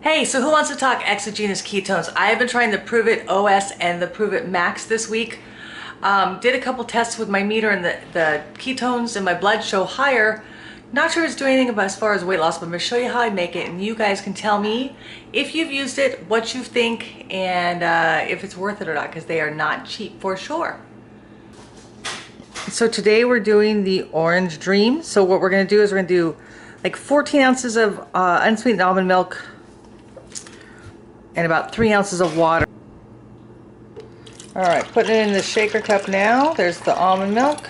Hey, so who wants to talk exogenous ketones? I have been trying the Prove It OS and the Prove It Max this week. Did a couple tests with my meter and the ketones in my blood show higher. Not sure it's doing anything about as far as weight loss, but I'm going to show you how I make it, and you guys can tell me if you've used it, what you think, and if it's worth it or not, because they are not cheap for sure. So today we're doing the Orange Dream. So what we're going to do is we're going to do like 14 ounces of unsweetened almond milk and about 3 ounces of water. All right, putting it in the shaker cup now. There's the almond milk.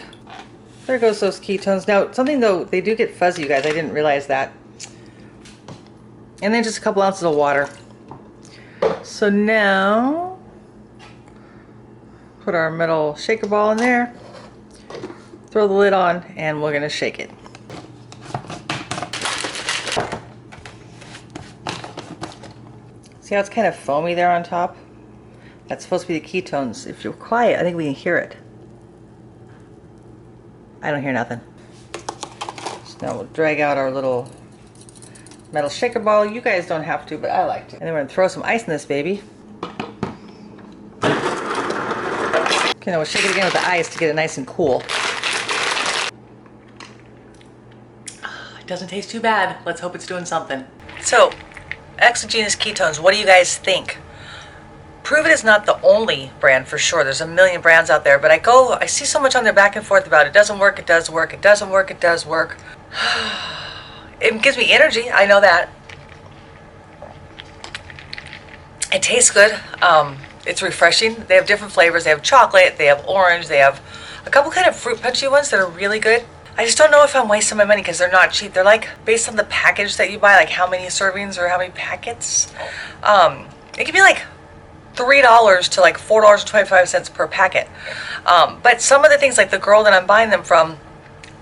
There goes those ketones. Now, something though, they do get fuzzy, you guys. I didn't realize that. And then just a couple ounces of water. So now, put our metal shaker ball in there. Throw the lid on, and we're gonna shake it. See how it's kind of foamy there on top? That's supposed to be the ketones. If you're quiet, I think we can hear it. I don't hear nothing. So now we'll drag out our little metal shaker ball. You guys don't have to, but I like to. And then we're gonna throw some ice in this baby. Okay, now we'll shake it again with the ice to get it nice and cool. It doesn't taste too bad. Let's hope it's doing something. So, exogenous ketones, what do you guys think? Prove It is not the only brand for sure. There's a million brands out there, but I see so much on there back and forth about it doesn't work, it does work, it doesn't work, it does work. It gives me energy, I know that. It tastes good. It's refreshing. They have different flavors. They have chocolate, they have orange, they have a couple kind of fruit punchy ones that are really good. I just don't know if I'm wasting my money because they're not cheap. They're like based on the package that you buy, like how many servings or how many packets. It can be like $3 to like $4.25 per packet. But some of the things, like the girl that I'm buying them from,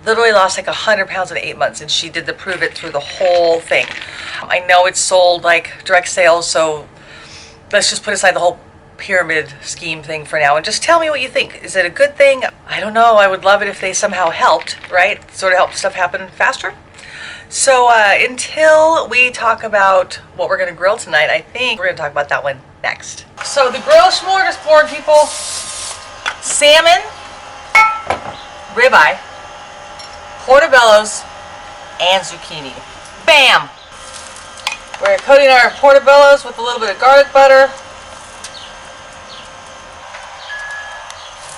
literally lost like 100 pounds in 8 months, and she did the Prove It through the whole thing. I know it's sold like direct sales, so let's just put aside the whole pyramid scheme thing for now and just tell me what you think. Is it a good thing? I don't know. I would love it if they somehow helped, right? Sort of help stuff happen faster. So until we talk about what we're going to grill tonight, I think we're going to talk about that one next. So the grill smorgasbord, people: salmon, ribeye, portobellos, and zucchini. Bam! We're coating our portobellos with a little bit of garlic butter.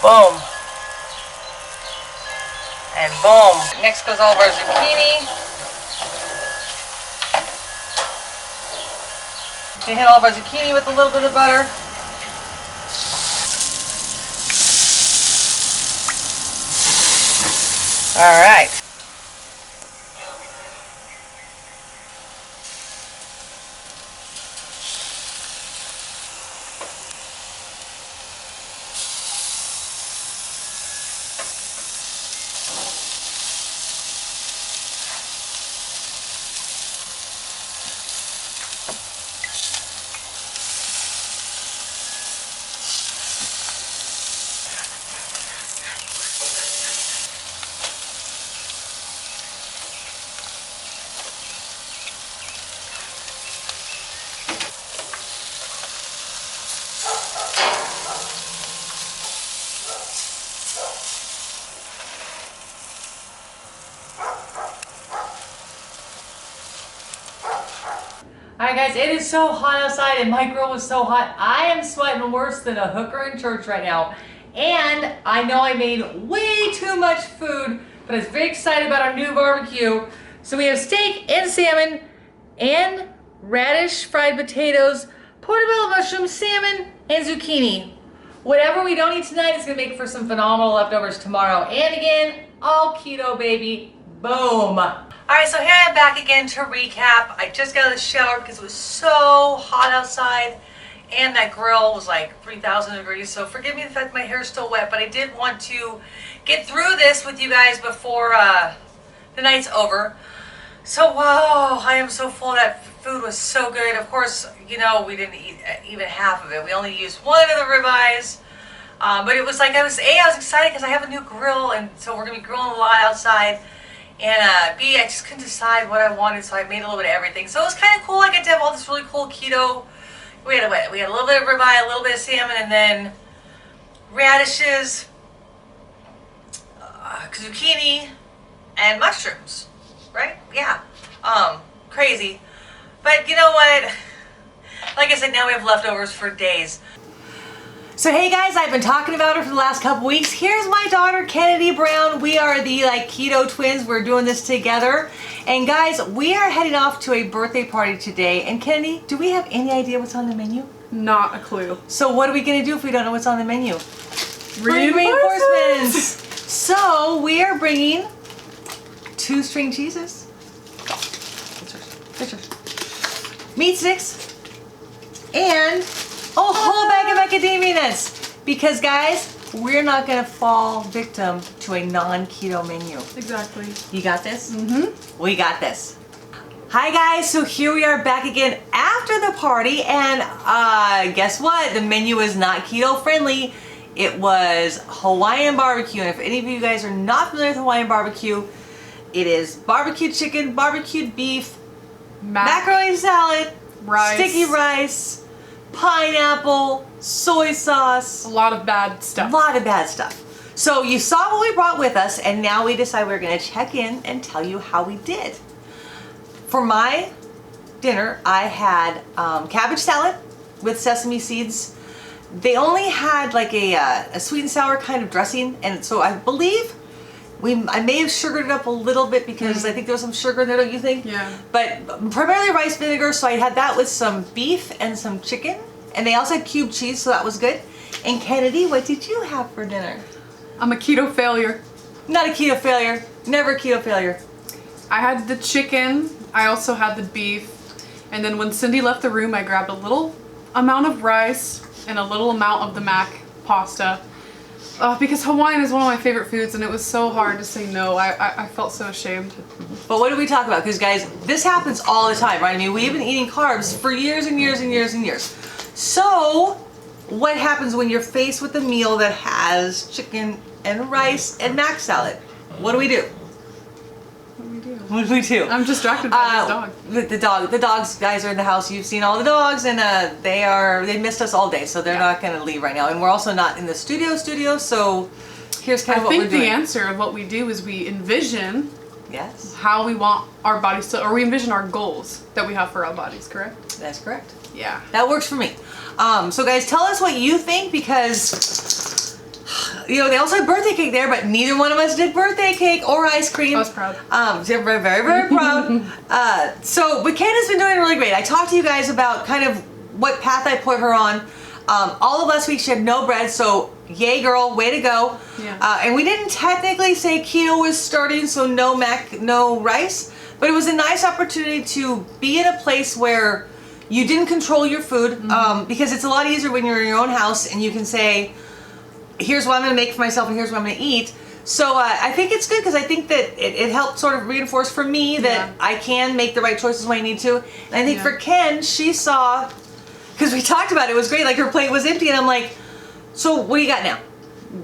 Boom. And boom. Next goes all of our zucchini. We hit all of our zucchini with a little bit of butter. All right. Alright guys, it is so hot outside and my grill was so hot. I am sweating worse than a hooker in church right now. And I know I made way too much food, but I was very excited about our new barbecue. So we have steak and salmon and radish, fried potatoes, portobello mushroom, salmon, and zucchini. Whatever we don't eat tonight is going to make for some phenomenal leftovers tomorrow. And again, all keto, baby. Boom. Alright, so here I am back again to recap. I just got out of the shower because it was so hot outside and that grill was like 3,000 degrees, so forgive me the fact my hair is still wet, but I did want to get through this with you guys before the night's over. So, whoa, I am so full. That food was so good. Of course, you know, we didn't eat even half of it. We only used one of the ribeyes. But it was like, I was excited because I have a new grill, and so we're going to be grilling a lot outside. And B, I just couldn't decide what I wanted, so I made a little bit of everything. So it was kind of cool. I get to have all this really cool keto. We had a little bit of ribeye, a little bit of salmon, and then radishes, zucchini, and mushrooms. Right? Yeah. Crazy. But you know what? Like I said, now we have leftovers for days. So hey guys, I've been talking about her for the last couple weeks. Here's my daughter, Kennedy Brown. We are the keto twins. We're doing this together. And guys, we are heading off to a birthday party today. And Kennedy, do we have any idea what's on the menu? Not a clue. So what are we gonna do if we don't know what's on the menu? Reinforcements. So we are bringing 2 string cheeses, meat sticks, and a whole bag of macadamia nuts. Because guys, we're not gonna fall victim to a non-keto menu. Exactly. You got this? Mm-hmm. We got this. Hi guys, so here we are back again after the party, and guess what? The menu is not keto friendly. It was Hawaiian barbecue, and if any of you guys are not familiar with Hawaiian barbecue, it is barbecued chicken, barbecued beef, macaroni salad, rice, sticky rice, pineapple, soy sauce. A lot of bad stuff. A lot of bad stuff. So you saw what we brought with us, and now we decided we're going to check in and tell you how we did. For my dinner, I had cabbage salad with sesame seeds. They only had like a sweet and sour kind of dressing, and so I believe I may have sugared it up a little bit because I think there was some sugar in there, don't you think? Yeah. But primarily rice vinegar, so I had that with some beef and some chicken, and they also had cubed cheese, so that was good. And Kennedy, what did you have for dinner? I'm a keto failure. Not a keto failure. Never a keto failure. I had the chicken. I also had the beef. And then when Cindy left the room, I grabbed a little amount of rice and a little amount of the mac pasta. Because Hawaiian is one of my favorite foods, and it was so hard to say no. I felt so ashamed. But what did we talk about? Because guys, this happens all the time, right? I mean, we've been eating carbs for years and years and years and years. So what happens when you're faced with a meal that has chicken and rice and mac salad? What do we do? What do we do? I'm distracted by this dog. The dogs, guys, are in the house. You've seen all the dogs, and they missed us all day, so they're not going to leave right now. And we're also not in the studio, so here's kind of what we're doing. I think the answer of what we do is we envision how we want our bodies to, or we envision our goals that we have for our bodies, correct? That's correct. Yeah. That works for me. So guys, tell us what you think, because you know, they also had birthday cake there, but neither one of us did birthday cake or ice cream. I was proud. So we're very, very proud. But Candace's been doing really great. I talked to you guys about kind of what path I put her on. All of last week she had no bread, so yay girl, way to go. Yeah. And we didn't technically say keto was starting, so no rice, but it was a nice opportunity to be in a place where you didn't control your food, because it's a lot easier when you're in your own house and you can say, here's what I'm going to make for myself and here's what I'm going to eat. So I think it's good, because I think that it helped sort of reinforce for me that I can make the right choices when I need to. And I think for Ken, she saw, because we talked about it, it was great, like her plate was empty, and I'm like, so what do you got now?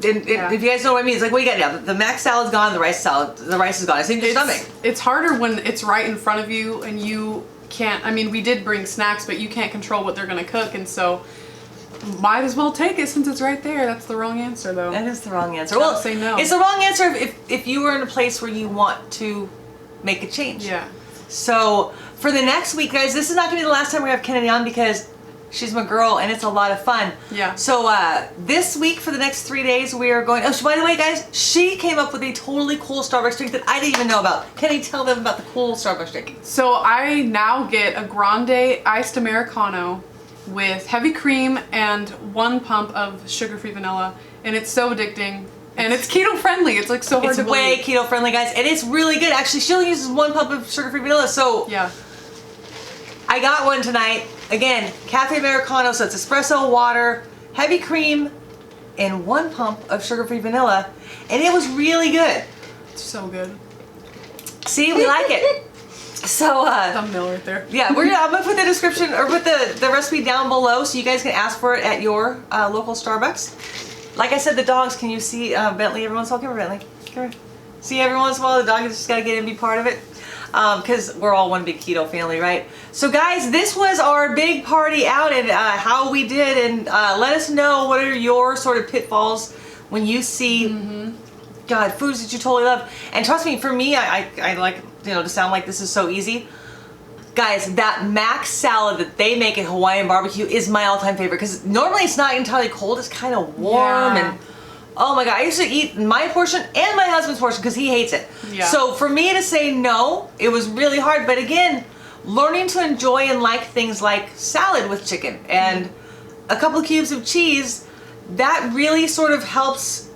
If you guys know what I mean, it's like, what do you got now? The mac salad's gone, the rice is gone. I think your stomach. It's harder when it's right in front of you and you can't, I mean, we did bring snacks, but you can't control what they're going to cook, and so might as well take it since it's right there. That's the wrong answer, though. That is the wrong answer. Well, say no. It's the wrong answer if you were in a place where you want to make a change. Yeah. So for the next week, guys, this is not going to be the last time we have Kennedy on, because she's my girl and it's a lot of fun. Yeah. So this week, for the next 3 days, we are going. Oh, by the way, guys, she came up with a totally cool Starbucks drink that I didn't even know about. Can you tell them about the cool Starbucks drink? So I now get a grande iced Americano with heavy cream and 1 pump of sugar-free vanilla, and it's so addicting, and it's keto friendly. It's like so hard to believe. It's way keto friendly, guys, and it's really good. Actually, she only uses 1 pump of sugar-free vanilla, so yeah. I got one tonight. Again, cafe Americano, so it's espresso, water, heavy cream, and 1 pump of sugar-free vanilla, and it was really good. It's so good. See, we like it. So thumbnail right there. Yeah, I'm gonna put the description, or put the recipe down below, so you guys can ask for it at your local Starbucks. Like I said, the dogs. Can you see Bentley? Everyone's talking about Bentley. Come here. See, every once in a while the dog has just got to get in and be part of it. Because we're all one big keto family, right? So guys, this was our big party out and how we did, and let us know what are your sort of pitfalls when you see, God, foods that you totally love. And trust me, for me, I like, you know, to sound like this is so easy. Guys, that mac salad that they make at Hawaiian barbecue is my all-time favorite because normally it's not entirely cold, it's kind of warm and oh my God, I used to eat my portion and my husband's portion because he hates it. Yeah. So for me to say no, it was really hard. But again, learning to enjoy and like things like salad with chicken and a couple of cubes of cheese, that really sort of helps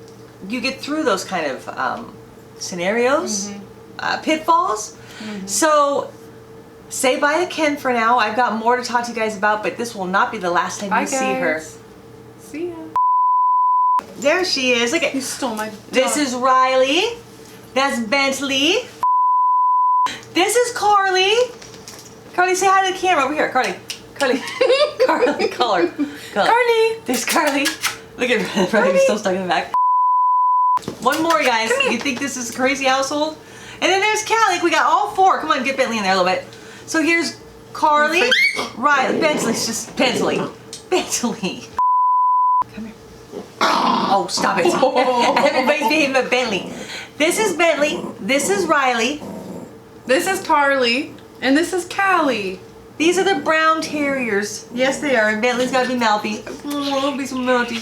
you get through those kind of scenarios, pitfalls. So say bye to Ken for now. I've got more to talk to you guys about, but this will not be the last time you see her. See ya. There she is. Look at you stole my dog. This is Riley. That's Bentley. This is Carly. Carly, say hi to the camera over here. Carly. Carly. Carly. Call her. Carly. There's Carly. Look at Riley's still stuck in the back. One more, guys. You think this is a crazy household? And then there's Callie. We got all four. Come on, get Bentley in there a little bit. So here's Carly. Riley. Bentley's just Bentley. Bentley. Come here. Oh, stop it. Everybody's behaving but Bentley. This is Bentley. This is Riley. This is Carly. And this is Callie. These are the brown terriers. Yes, they are. And Bentley's got to be mouthy. Oh, be some mouthy.